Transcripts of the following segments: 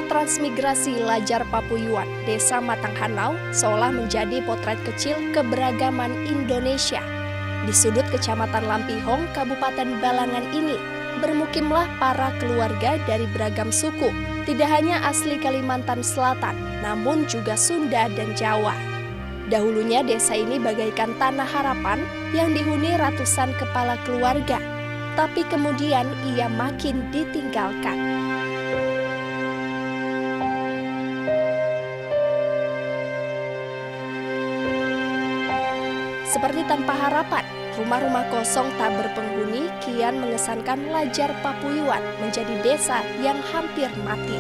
transmigrasi Lajar Papuyuan, Desa Matanghanau seolah menjadi potret kecil keberagaman Indonesia. Di sudut Kecamatan Lampihong, Kabupaten Balangan ini, bermukimlah para keluarga dari beragam suku, tidak hanya asli Kalimantan Selatan, namun juga Sunda dan Jawa. Dahulunya desa ini bagaikan tanah harapan yang dihuni ratusan kepala keluarga, tapi kemudian ia makin ditinggalkan. Seperti tanpa harapan, rumah-rumah kosong tak berpenghuni kian mengesankan Lajar Papuyuan menjadi desa yang hampir mati.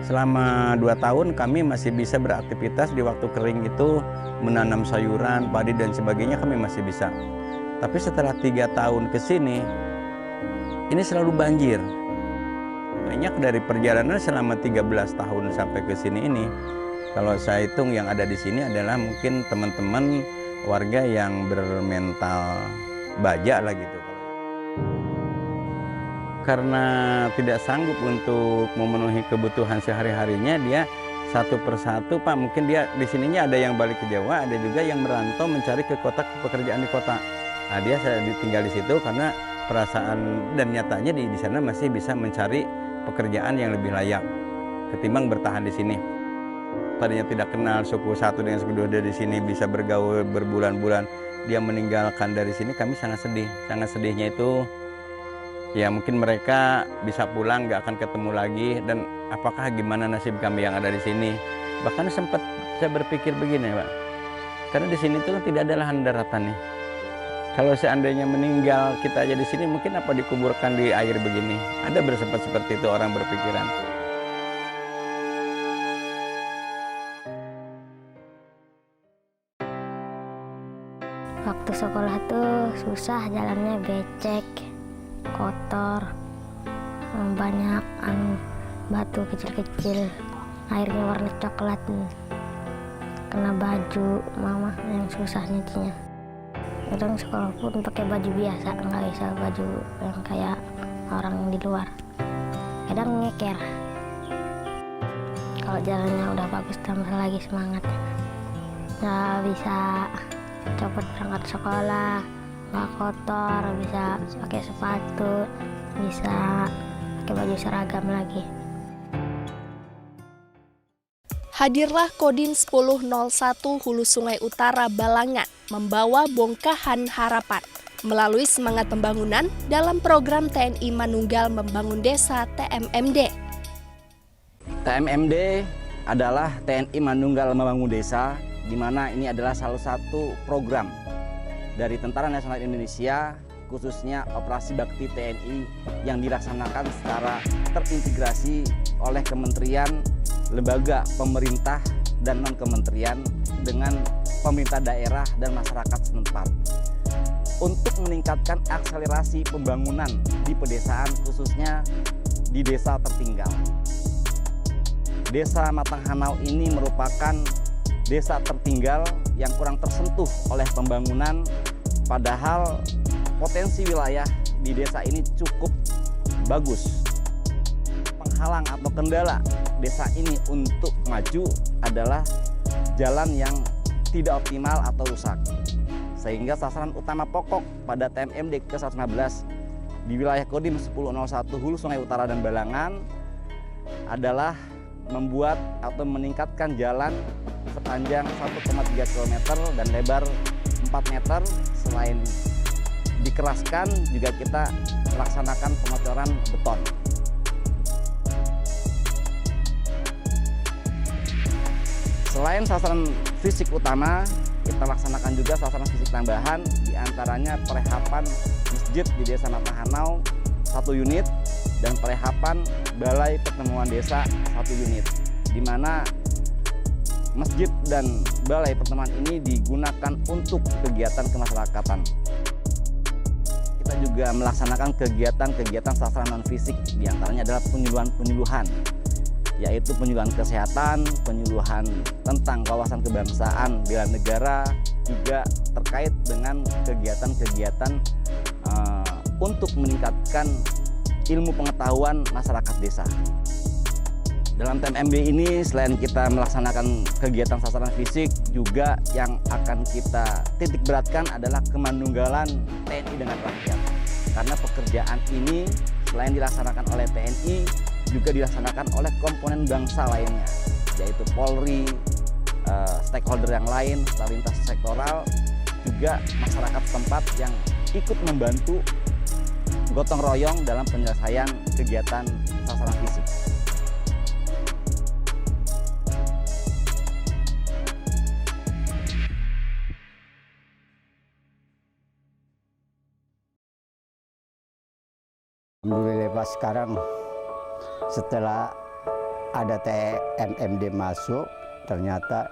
Selama 2 tahun kami masih bisa beraktivitas di waktu kering itu, menanam sayuran, padi dan sebagainya kami masih bisa. Tapi setelah 3 tahun ke sini, ini selalu banjir. Banyak dari perjalanan selama 13 tahun sampai ke sini ini, kalau saya hitung yang ada di sini adalah mungkin teman-teman warga yang bermental baja lah gitu. Karena tidak sanggup untuk memenuhi kebutuhan sehari-harinya, dia satu persatu, Pak, mungkin dia di sininya ada yang balik ke Jawa, ada juga yang merantau mencari ke kota, pekerjaan di kota. Nah, dia tinggal di situ karena perasaan dan nyatanya di sana masih bisa mencari pekerjaan yang lebih layak ketimbang bertahan di sini. Tadinya tidak kenal suku satu dengan suku dua dari sini, bisa bergaul berbulan-bulan, dia meninggalkan dari sini, kami sangat sedih. Sangat sedihnya itu, ya mungkin mereka bisa pulang, nggak akan ketemu lagi, dan apakah gimana nasib kami yang ada di sini. Bahkan sempat saya berpikir begini, Pak, karena di sini tuh tidak ada lahan daratan nih. Kalau seandainya meninggal kita aja di sini, mungkin apa dikuburkan di air begini. Ada bersempat seperti itu orang berpikiran. Waktu sekolah tuh susah, jalannya becek, kotor, banyak batu kecil-kecil, airnya warna coklat, kena baju mama yang susah nyucinya. Kadang sekolah pun pakai baju biasa, nggak bisa baju yang kayak orang di luar. Kadang ngeker. Kalau jalannya udah bagus tambah lagi semangat. Nggak bisa copot berangkat sekolah, nggak kotor, bisa pakai sepatu, bisa pakai baju seragam lagi. Hadirlah Kodim 1001 Hulu Sungai Utara Balangan membawa bongkahan harapan melalui semangat pembangunan dalam program TNI Manunggal Membangun Desa TMMD. TMMD adalah TNI Manunggal Membangun Desa, di mana ini adalah salah satu program dari Tentara Nasional Indonesia, khususnya Operasi Bakti TNI yang dilaksanakan secara terintegrasi oleh kementerian, lembaga pemerintah, dan non-kementerian dengan pemerintah daerah dan masyarakat setempat untuk meningkatkan akselerasi pembangunan di pedesaan, khususnya di desa tertinggal. Desa Matanghanau ini merupakan desa tertinggal yang kurang tersentuh oleh pembangunan, padahal potensi wilayah di desa ini cukup bagus. Penghalang atau kendala desa ini untuk maju adalah jalan yang tidak optimal atau rusak. Sehingga sasaran utama pokok pada TMMD ke-115 di wilayah Kodim 1001 Hulu Sungai Utara dan Balangan adalah membuat atau meningkatkan jalan sepanjang 1,3 km dan lebar 4 meter. Selain dikeraskan, juga kita melaksanakan pengocoran beton. Selain sasaran fisik utama, kita laksanakan juga sasaran fisik tambahan, diantaranya perehapan masjid di Desa Matanghanau 1 unit dan perehapan Balai Pertemuan Desa 1 unit, di mana masjid dan balai pertemuan ini digunakan untuk kegiatan kemasyarakatan. Kita juga melaksanakan kegiatan-kegiatan sasaran non-fisik, diantaranya adalah penyuluhan, yaitu penyuluhan kesehatan, penyuluhan tentang wawasan kebangsaan, bela negara, juga terkait dengan kegiatan-kegiatan untuk meningkatkan ilmu pengetahuan masyarakat desa. Dalam TMMD ini selain kita melaksanakan kegiatan sasaran fisik, juga yang akan kita titik beratkan adalah kemanunggalan TNI dengan rakyat. Karena pekerjaan ini selain dilaksanakan oleh TNI, juga dilaksanakan oleh komponen bangsa lainnya, yaitu Polri, stakeholder yang lain, lintas sektoral, juga masyarakat setempat yang ikut membantu gotong royong dalam penyelesaian kegiatan sasaran fisik. Alhamdulillah sekarang setelah ada TMMD masuk, ternyata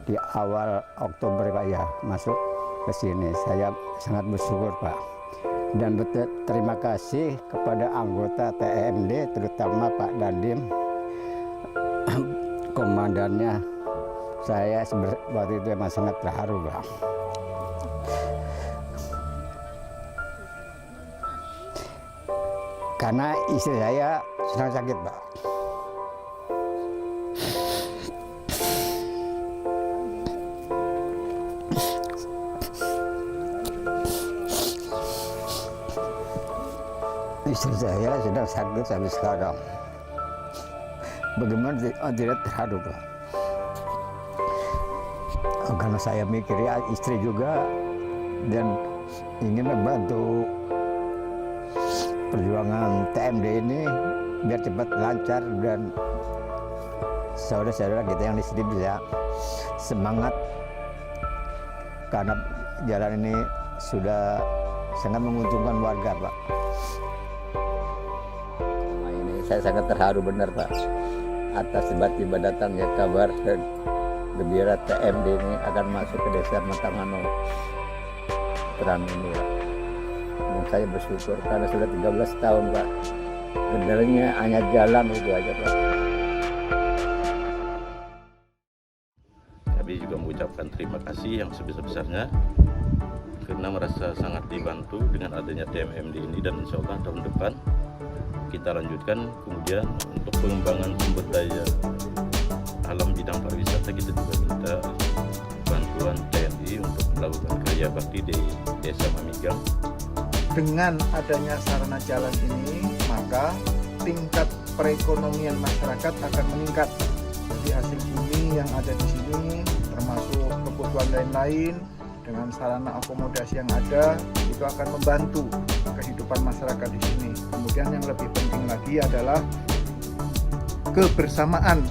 di awal Oktober Pak ya masuk ke sini. Saya sangat bersyukur Pak. Dan terima kasih kepada anggota TMMD terutama Pak Dandim, komandannya. Saya waktu itu memang sangat terharu Pak. Karena istri saya sedang sakit, Pak. Istri saya sedang sakit sampai sekarang. Bagaimana tidak terharu, Pak? Karena saya mikir ya istri juga dan ingin membantu perjuangan TMD ini biar cepat lancar dan saudara-saudara kita yang di sini bisa semangat karena jalan ini sudah sangat menguntungkan warga, Pak. Ini saya sangat terharu benar Pak atas tiba-tiba datangnya kabar gembira TMD ini akan masuk ke desa Matanghano Teram ini Pak. Saya bersyukur karena sudah 13 tahun Pak, kendalanya hanya jalan itu aja Pak. Kami juga mengucapkan terima kasih yang sebesar-besarnya karena merasa sangat dibantu dengan adanya TMMD ini, dan insya Allah tahun depan kita lanjutkan. Kemudian untuk pengembangan sumber daya alam bidang pariwisata kita juga minta bantuan TNI untuk melakukan karya bakti di Desa Mamigang. Dengan adanya sarana jalan ini, maka tingkat perekonomian masyarakat akan meningkat. Jadi hasil bumi yang ada di sini, termasuk kebutuhan lain-lain, dengan sarana akomodasi yang ada, itu akan membantu kehidupan masyarakat di sini. Kemudian yang lebih penting lagi adalah kebersamaan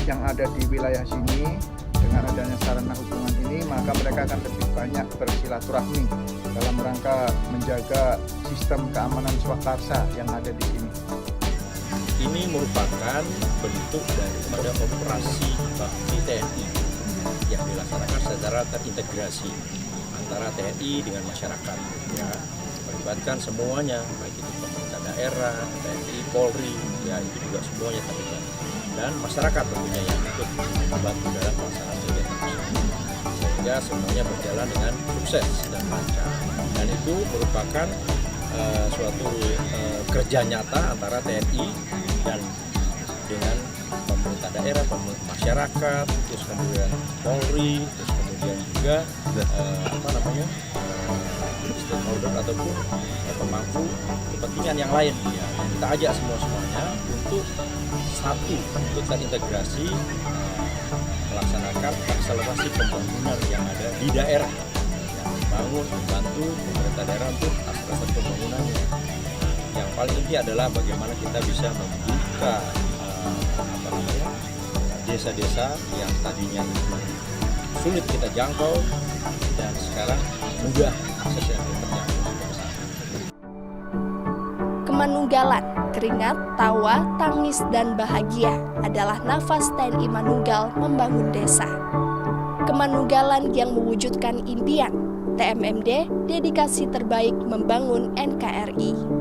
yang ada di wilayah sini. Dengan adanya sarana hubungan ini, maka mereka akan lebih banyak bersilaturahmi dalam rangka menjaga sistem keamanan swakarsa yang ada di sini. Ini merupakan bentuk daripada operasi bakti TNI yang dilaksanakan secara terintegrasi antara TNI dengan masyarakat, ya, melibatkan semuanya, baik itu pemerintah daerah, TNI, Polri, ya itu juga semuanya terlibat, dan masyarakat tentunya yang ikut membantu dalam pelaksanaan kegiatan tersebut, sehingga semuanya berjalan dengan sukses dan lancar. Dan itu merupakan suatu kerja nyata antara TNI dan dengan pemerintah daerah, masyarakat, terus kemudian Polri, terus kemudian juga stakeholder ataupun pemangku kepentingan yang lain. Ya, kita ajak semuanya untuk satu, untuk terintegrasi melaksanakan akselerasi pembangunan yang ada di daerah, bangun, membantu pemerintah daerah untuk akselerasi pembangunannya. Yang paling inti adalah bagaimana kita bisa membuka desa-desa yang tadinya sulit kita jangkau dan sekarang mudah aksesnya terjangkau. Kemanunggalan, keringat, tawa, tangis, dan bahagia adalah nafas TNI Manunggal membangun desa. Kemanunggalan yang mewujudkan impian TMMD dedikasi terbaik membangun NKRI.